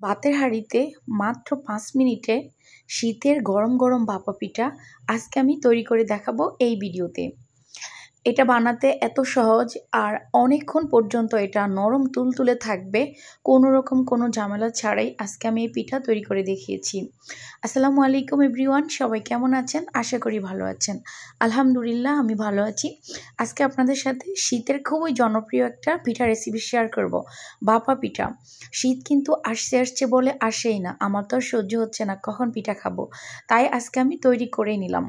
ভাতের হাঁড়িতে মাত্র ৫ মিনিটে শীতের গরম গরম ভাপা পিঠা আজকে আমি তৈরি করে দেখাবো এই ভিডিওতে। এটা বানাতে এত সহজ আর অনেকক্ষণ পর্যন্ত এটা নরম তুলতুলে থাকবে, কোনো রকম কোনো ঝামেলা ছাড়াই আজকে আমি এই পিঠা তৈরি করে দেখিয়েছি। আসসালামু আলাইকুম এভরিওয়ান, সবাই কেমন আছেন? আশা করি ভালো আছেন। আলহামদুলিল্লাহ আমি ভালো আছি। আজকে আপনাদের সাথে শীতের খুবই জনপ্রিয় একটা পিঠা রেসিপি শেয়ার করব, ভাপা পিঠা। শীত কিন্তু আসছে বলে আসেই না, আমার তো আর সহ্য হচ্ছে না কখন পিঠা খাবো, তাই আজকে আমি তৈরি করে নিলাম।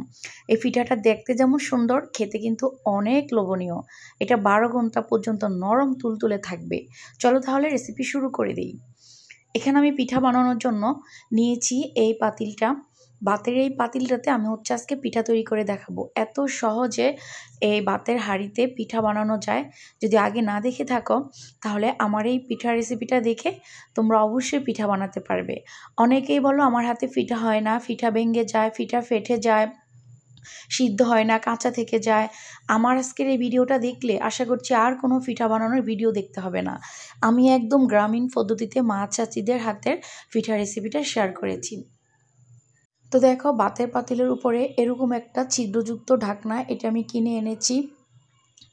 এই পিঠাটা দেখতে যেমন সুন্দর, খেতে কিন্তু অনেক লোভনীয়। এটা 12 ঘন্টা পর্যন্ত নরম তুলতুলে থাকবে। চলো তাহলে রেসিপি শুরু করে দিই। এখানে আমি পিঠা বানানোর জন্য নিয়েছি এই পাতিলটা। বাতের এই পাতিলটাতে আমি আজকে পিঠা তৈরি করে দেখাবো। এত সহজে এই বাতের হাঁড়িতে পিঠা বানানো যায়। যদি আগে না দেখে থাকো তাহলে আমার এই পিঠা রেসিপিটা দেখে তোমরা অবশ্যই পিঠা বানাতে পারবে। অনেকেই বলো আমার হাতে পিঠা হয় না, পিঠা ভেঙে যায়, পিঠা ফেটে যায়, সিদ্ধ হয় না, কাঁচা থেকে যায়। আমার আজকের এই ভিডিওটা দেখলে আশা করছি আর কোনো পিঠা বানানোর ভিডিও দেখতে হবে না। আমি একদম গ্রামীণ পদ্ধতিতে মা চাচিদের হাতের পিঠা রেসিপিটা শেয়ার করেছি। তো দেখো, বাতের পাতিলের উপরে এরকম একটা ছিদ্রযুক্ত ঢাকনা, এটা আমি কিনে এনেছি।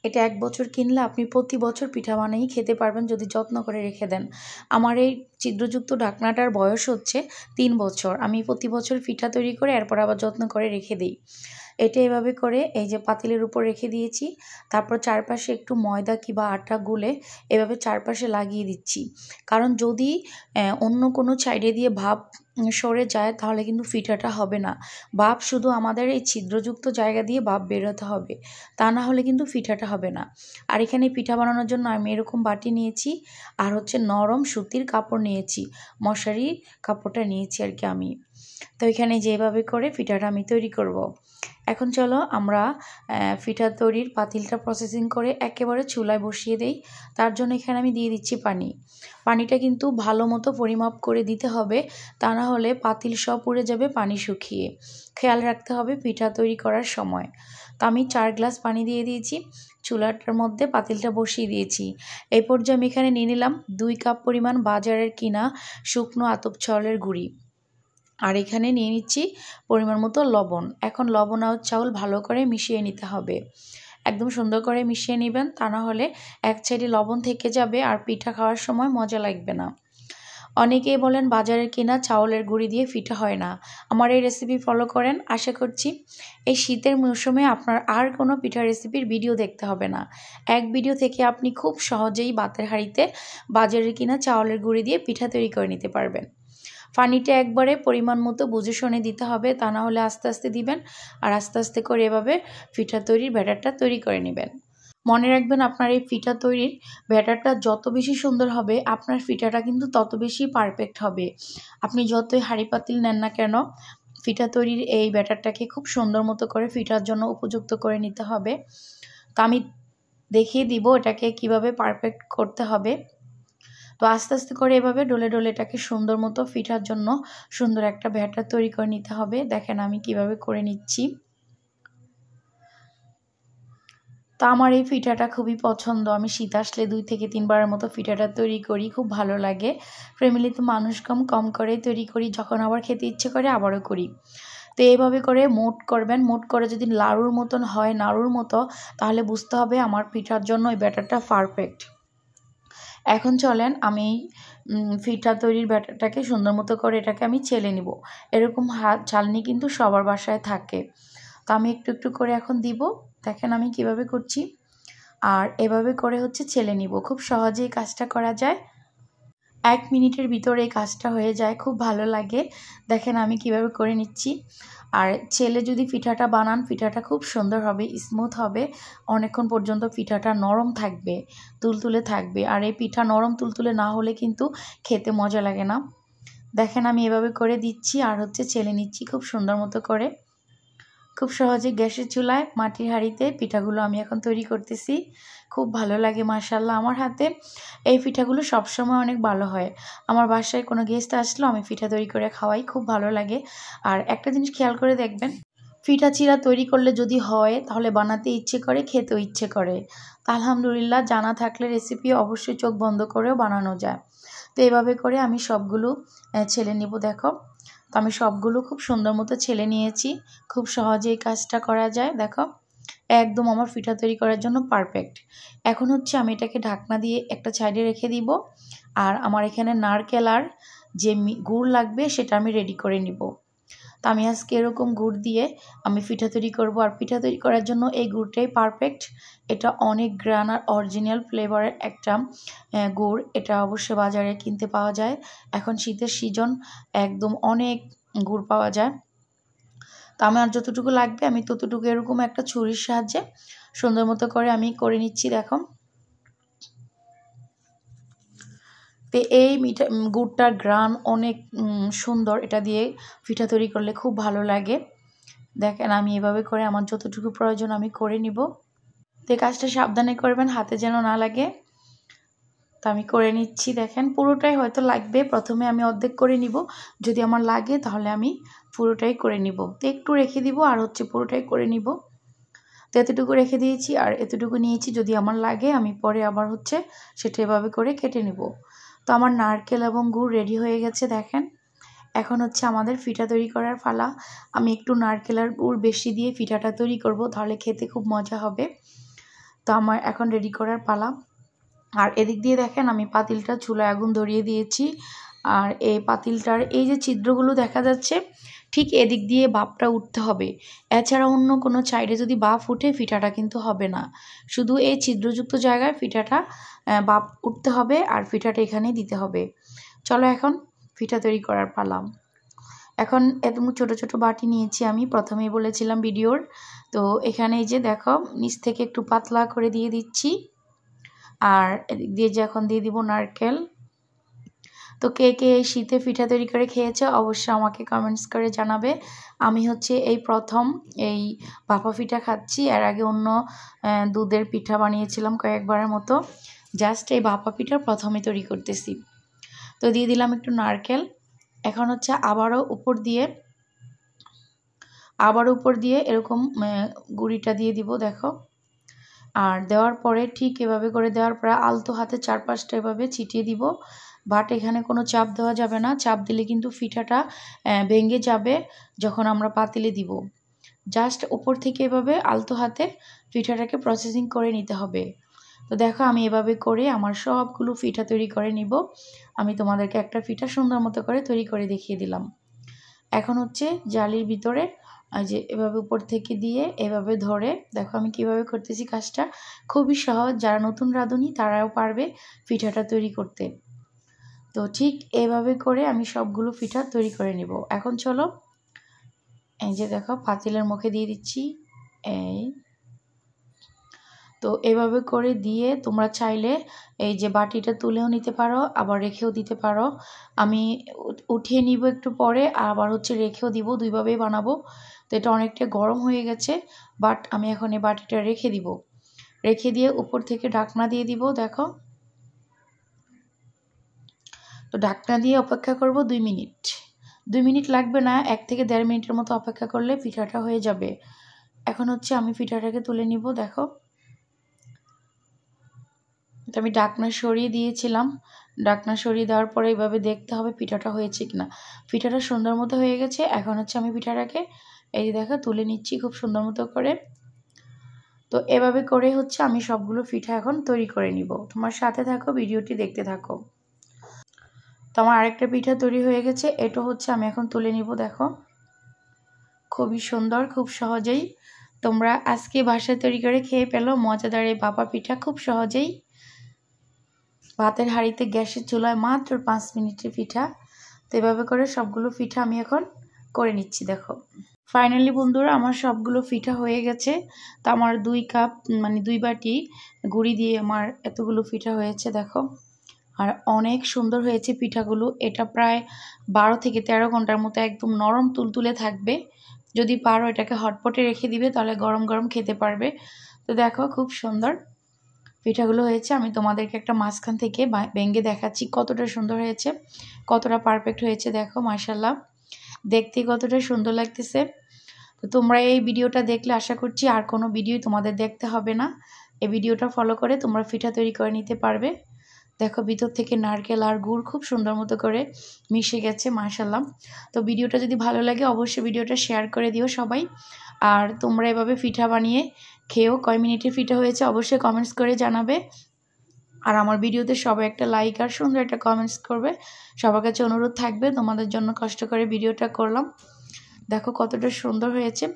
এটা 1 বছর কিনলে আপনি প্রতি বছর পিঠা বানিয়ে খেতে পারবেন যদি যত্ন করে রেখে দেন। আমার এই ছিদ্রযুক্ত ঢাকনাটার বয়স হচ্ছে 3 বছর। আমি প্রতি বছর পিঠা তৈরি করে এরপর আবার যত্ন করে রেখে দিই। এটা এভাবে করে এই যে পাতিলের উপর রেখে দিয়েছি। তারপর চারপাশে একটু ময়দা কিংবা আটা গুলে এভাবে চারপাশে লাগিয়ে দিচ্ছি। কারণ যদি অন্য কোনো সাইডে দিয়ে ভাপ সরে যায় তাহলে কিন্তু পিঠাটা হবে না। ভাপ শুধু আমাদের এই ছিদ্রযুক্ত জায়গা দিয়ে ভাপ বেরোতে হবে, তা না হলে কিন্তু পিঠাটা হবে না। আর এখানে পিঠা বানানোর জন্য আমি এরকম বাটি নিয়েছি, আর নরম সুতির কাপড় নিয়েছি, মশারি কাপড়টা নিয়েছি আর কি আমি। তো এখানে যেভাবে করে পিঠাটা আমি তৈরি করব। এখন চলো আমরা পিঠা তৈরির পাতিলটা প্রসেসিং করে একেবারে চুলায় বসিয়ে দেই। তার জন্য এখানে আমি দিয়ে দিচ্ছি পানি। পানিটা কিন্তু ভালো মতো পরিমাপ করে দিতে হবে, তা না হলে পাতিল সব পুড়ে যাবে পানি শুকিয়ে। খেয়াল রাখতে হবে পিঠা তৈরি করার সময়। তো আমি 4 গ্লাস পানি দিয়ে দিয়েছি, চুলাটার মধ্যে পাতিলটা বসিয়ে দিয়েছি। এই পর্যায়ে আমি এখানে নিয়ে নিলাম 2 কাপ পরিমাণ বাজারের কিনা শুকনো আতপ চাউলের গুঁড়ি, আর এখানে নিয়ে নিচ্ছি পরিমাণ মতো লবণ। এখন লবণ আর চাউল ভালো করে মিশিয়ে নিতে হবে, একদম সুন্দর করে মিশিয়ে নেবেন, তা না হলে এক সাইডে লবণ থেকে যাবে আর পিঠা খাওয়ার সময় মজা লাগবে না। অনেকেই বলেন বাজারের কিনা চাউলের গুঁড়ি দিয়ে পিঠা হয় না। আমার এই রেসিপি ফলো করেন, আশা করছি এই শীতের মৌসুমে আপনার আর কোনো পিঠা রেসিপির ভিডিও দেখতে হবে না। এক ভিডিও থেকে আপনি খুব সহজেই বাতের হাঁড়িতে বাজারের কিনা চাউলের গুঁড়ি দিয়ে পিঠা তৈরি করে নিতে পারবেন। পানিটা একবারে পরিমাণ মতো বুঝে শুনে দিতে হবে, তা না হলে আস্তে আস্তে দিবেন, আর আস্তে আস্তে করে এভাবে পিঠা তৈরির ব্যাটারটা তৈরি করে নেবেন। মনে রাখবেন, আপনার এই পিঠা তৈরির ব্যাটারটা যত বেশি সুন্দর হবে আপনার পিঠাটা কিন্তু তত বেশি পারফেক্ট হবে। আপনি যতই হাঁড়ি পাতিল নেন না কেন, পিঠা তৈরির এই ব্যাটারটাকে খুব সুন্দর মতো করে পিঠার জন্য উপযুক্ত করে নিতে হবে। তো আমি দেখিয়ে দিব এটাকে কিভাবে পারফেক্ট করতে হবে। তো আস্তে আস্তে করে এভাবে ডলে ডলে এটাকে সুন্দর মতো পিঠার জন্য সুন্দর একটা ব্যাটার তৈরি করে নিতে হবে। দেখেন আমি কিভাবে করে নিচ্ছি। তো আমার এই পিঠাটা খুবই পছন্দ। আমি শীত আসলে 2 থেকে 3 বারের মতো পিঠাটা তৈরি করি, খুব ভালো লাগে। ফ্যামিলিতে মানুষ কম করেই তৈরি করি, যখন আবার খেতে ইচ্ছে করে আবারও করি। তো এইভাবে করে মোট করবেন। মোট করে যদি লাড়ুর মতন হয়, নাড়ুর মতো, তাহলে বুঝতে হবে আমার পিঠার জন্য এই ব্যাটারটা পারফেক্ট। এখন চলেন আমি পিঠা তৈরির ব্যাটারটাকে সুন্দর মতো করে এটাকে আমি চেলে নিব। এরকম চালনি কিন্তু সবার বাসায় থাকে। তো আমি একটু একটু করে এখন দিব। দেখেন আমি কিভাবে করছি, আর এভাবে করে চেলে নিব। খুব সহজেই কাজটা করা যায়, 1 মিনিটের ভিতরে এই কাজটা হয়ে যায়, খুব ভালো লাগে। দেখেন আমি কিভাবে করে নিচ্ছি। আর ছেলে যদি পিঠাটা বানান, পিঠাটা খুব সুন্দর হবে, স্মুথ হবে, অনেকক্ষণ পর্যন্ত পিঠাটা নরম থাকবে, তুলতুলে থাকবে। আর এই পিঠা নরম তুলতুলে না হলে কিন্তু খেতে মজা লাগে না। দেখেন আমি এভাবে করে দিচ্ছি আর ছেলে নিচ্ছি খুব সুন্দর মতো করে। খুব সহজে গ্যাসের চুলায় মাটির হাঁড়িতে পিঠাগুলো আমি এখন তৈরি করতেছি। খুব ভালো লাগে মাশাআল্লাহ আমার হাতে। এই পিঠাগুলো সবসময় অনেক ভালো হয়। আমার বাসায় কোনো গেস্ট আসলেও আমি পিঠা তৈরি করে খাওয়াই, খুব ভালো লাগে। আর একটা জিনিস খেয়াল করে দেখবেন, পিঠা চিরা তৈরি করলে যদি হয় তাহলে বানাতে ইচ্ছে করে, খেতেও ইচ্ছে করে। তা আলহামদুলিল্লাহ, জানা থাকলে রেসিপি অবশ্যই চোখ বন্ধ করেও বানানো যায়। তো এইভাবে করে আমি সবগুলো ছেলে নিব। দেখো, তো আমি সবগুলো খুব সুন্দর মতো ছেলে নিয়েছি। খুব সহজেই কাজটা করা যায়। দেখো, একদম আমার পিঠা তৈরি করার জন্য পারফেক্ট। এখন হচ্ছে আমি এটাকে ঢাকনা দিয়ে একটা সাইডে রেখে দিব। আর আমার এখানে নারকেল আর যে গুড় লাগবে সেটা আমি রেডি করে নিব। তো আমি আজকে এরকম গুড় দিয়ে আমি পিঠা তৈরি করব। আর পিঠা তৈরি করার জন্য এই গুড়টাই পারফেক্ট। এটা অনেক গ্রান আর অরিজিনাল ফ্লেভারের একটা গুড়। এটা অবশ্যই বাজারে কিনতে পাওয়া যায়। এখন শীতের সিজন, একদম অনেক গুড় পাওয়া যায়। তো আমার যতটুকু লাগবে আমি ততটুকু এরকম একটা ছুরির সাহায্যে সুন্দর মতো করে আমি করে নিচ্ছি। দেখো, তো এই গুড়টার গ্রান অনেক সুন্দর। এটা দিয়ে পিঠা তৈরি করলে খুব ভালো লাগে। দেখেন, আমি এভাবে করে আমার যতটুকু প্রয়োজন আমি করে নিব। তো এই কাজটা সাবধানে করবেন, হাতে যেন না লাগে। তো আমি করে নিচ্ছি। দেখেন, পুরোটাই হয়তো লাগবে। প্রথমে আমি অর্ধেক করে নিব, যদি আমার লাগে তাহলে আমি পুরোটাই করে নিব। তো একটু রেখে দিব আর হচ্ছে পুরোটাই করে নিব। তো এতটুকু রেখে দিয়েছি আর এতটুকু নিয়েছি, যদি আমার লাগে আমি পরে আবার হচ্ছে সেটা এভাবে করে কেটে নিব। তো আমার নারকেল এবং গুড় রেডি হয়ে গেছে। দেখেন, এখন হচ্ছে আমাদের পিঠা তৈরি করার পালা। আমি একটু নারকেল আর গুড় বেশি দিয়ে পিঠাটা তৈরি করব, তাহলে খেতে খুব মজা হবে। তো আমার এখন রেডি করার পালা। আর এদিক দিয়ে দেখেন, আমি পাতিলটা চুলায় আগুন ধরিয়ে দিয়েছি। আর এই পাতিলটার এই যে ছিদ্রগুলো দেখা যাচ্ছে, ঠিক এদিক দিয়ে ভাপটা উঠতে হবে। এছাড়া অন্য কোনো সাইডে যদি ভাপ উঠে পিঠাটা কিন্তু হবে না। শুধু এই ছিদ্রযুক্ত জায়গায় পিঠাটা ভাপ উঠতে হবে আর পিঠাটা এখানেই দিতে হবে। চলো এখন পিঠা তৈরি করার পালা। এখন একদম ছোট ছোট বাটি নিয়েছি আমি, প্রথমেই বলেছিলাম ভিডিওর। তো এখানে এই যে দেখো, নিচ থেকে একটু পাতলা করে দিয়ে দিচ্ছি। আর এদিক দিয়ে যে এখন দিয়ে দিব নারকেল। তো কে কে এই শীতে পিঠা তৈরি করে খেয়েছে অবশ্যই আমাকে কমেন্টস করে জানাবে। আমি হচ্ছে এই প্রথম এই ভাপা পিঠা খাচ্ছি। এর আগে অন্য দুধের পিঠা বানিয়েছিলাম কয়েকবারের মতো। জাস্ট এই ভাপা পিঠা প্রথমে তৈরি করতেছি। তো দিয়ে দিলাম একটু নারকেল। এখন হচ্ছে আবারও উপর দিয়ে এরকম গুঁড়িটা দিয়ে দিব। দেখো, আর দেওয়ার পরে ঠিক এভাবে করে দেওয়ার পরে আলতো হাতে 4-5টা এভাবে ছিটিয়ে দিব। বাট এখানে কোনো চাপ দেওয়া যাবে না, চাপ দিলে কিন্তু পিঠাটা ভেঙে যাবে যখন আমরা পাতিলে দিব। জাস্ট উপর থেকে এভাবে আলতো হাতে পিঠাটাকে প্রসেসিং করে নিতে হবে। তো দেখো, আমি এভাবে করে আমার সবগুলো পিঠা তৈরি করে নিব। আমি তোমাদেরকে একটা পিঠা সুন্দর মতো করে তৈরি করে দেখিয়ে দিলাম। এখন হচ্ছে জালির ভিতরে যে এভাবে উপর থেকে দিয়ে এভাবে ধরে, দেখো আমি কিভাবে করতেছি কাজটা। খুবই সহজ, যারা নতুন রাঁধুনি তারাও পারবে পিঠাটা তৈরি করতে। তো ঠিক এভাবে করে আমি সবগুলো পিঠা তৈরি করে নিব। এখন চলো, এই যে দেখো পাতিলের মুখে দিয়ে দিচ্ছি। এই তো এভাবে করে দিয়ে তোমরা চাইলে এই যে বাটিটা তুলেও নিতে পারো, আবার রেখেও দিতে পারো। আমি উঠিয়ে নিব একটু পরে, আবার হচ্ছে রেখেও দিব, দুইভাবেই বানাবো। তো এটা অনেকটা গরম হয়ে গেছে, বাট আমি এখন এই বাটিটা রেখে দিব। রেখে দিয়ে উপর থেকে ঢাকনা দিয়ে দিব। দেখো, তো ঢাকনা দিয়ে অপেক্ষা করব 2 মিনিট। 2 মিনিট লাগবে না, 1 থেকে 1.5 মিনিটের মতো অপেক্ষা করলে পিঠাটা হয়ে যাবে। এখন হচ্ছে আমি পিঠাটাকে তুলে নিব। দেখো, তো আমি ঢাকনা সরিয়ে দিয়েছিলাম। ঢাকনা সরিয়ে দেওয়ার পরে এইভাবে দেখতে হবে পিঠাটা হয়েছে কিনা। পিঠাটা সুন্দর মতো হয়ে গেছে। এখন হচ্ছে আমি পিঠাটাকে এই যে দেখো তুলে নিচ্ছি খুব সুন্দর মতো করে। তো এভাবে করে হচ্ছে আমি সবগুলো পিঠা এখন তৈরি করে নিব। তোমার সাথে থাকো, ভিডিওটি দেখতে থাকো। তো আমার আরেকটা পিঠা তৈরি হয়ে গেছে, এটা হচ্ছে আমি এখন তুলে নিব। দেখো, খুবই সুন্দর, খুব সহজেই তোমরা আজকে বাসায় তৈরি করে খেয়ে পেলো মজাদার এই ভাপা পিঠা। খুব সহজেই ভাতের হাঁড়িতে গ্যাসের চুলায় মাত্র 5 মিনিটের পিঠা। তো এভাবে করে সবগুলো পিঠা আমি এখন করে নিচ্ছি। দেখো, ফাইনালি বন্ধুরা আমার সবগুলো পিঠা হয়ে গেছে। তো আমার 2 কাপ মানে 2 বাটি গুঁড়ি দিয়ে আমার এতগুলো পিঠা হয়েছে। দেখো, আর অনেক সুন্দর হয়েছে পিঠাগুলো। এটা প্রায় 12 থেকে 13 ঘন্টার মতো একদম নরম তুলতুলে থাকবে। যদি পারো এটাকে হটপটে রেখে দিবে, তাহলে গরম গরম খেতে পারবে। তো দেখো, খুব সুন্দর পিঠাগুলো হয়েছে। আমি তোমাদেরকে একটা মাঝখান থেকে ভেঙে দেখাচ্ছি কতটা সুন্দর হয়েছে, কতটা পারফেক্ট হয়েছে। দেখো, মাশাআল্লাহ, দেখতে কতটা সুন্দর লাগতেছে। তো তোমরা এই ভিডিওটা দেখলে আশা করছি আর কোনো ভিডিও তোমাদের দেখতে হবে না। এই ভিডিওটা ফলো করে তোমরা পিঠা তৈরি করে নিতে পারবে। দেখো ভিতর থেকে নারকেল আর গুড় খুব সুন্দর মতো করে মিশে গেছে, মাশাআল্লাহ। তো ভিডিওটা যদি ভালো লাগে অবশ্যই ভিডিওটা শেয়ার করে দিও সবাই। আর তোমরা এভাবে পিঠা বানিয়ে খেয়েও কয় মিনিটের পিঠা হয়েছে অবশ্যই কমেন্টস করে জানাবে। আর আমার ভিডিওতে সবাই একটা লাইক আর সুন্দর একটা কমেন্টস করবে। সবার কাছে অনুরোধ থাকবে, তোমাদের জন্য কষ্ট করে ভিডিওটা করলাম। দেখো কতটা সুন্দর হয়েছে।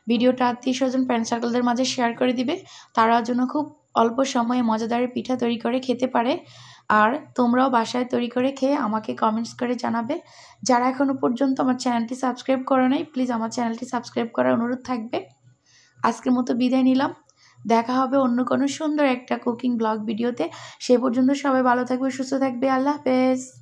ভিডিওটা আত্মীয়-স্বজন ফ্রেন্ড সার্কেলদের মাঝে শেয়ার করে দিবে, তারা যেন খুব অল্প সময়ে মজাদার পিঠা তৈরি করে খেতে পারে। আর তোমরাও বাসায় তৈরি করে খেয়ে আমাকে কমেন্টস করে জানাবে। যারা এখনও পর্যন্ত আমার চ্যানেলটি সাবস্ক্রাইব করে নাই, প্লিজ আমার চ্যানেলটি সাবস্ক্রাইব করার অনুরোধ থাকবে। আজকের মতো বিদায় নিলাম, দেখা হবে অন্য কোনো সুন্দর একটা কুকিং ব্লগ ভিডিওতে। সে পর্যন্ত সবাই ভালো থাকবে, সুস্থ থাকবে। আল্লাহ হাফেজ।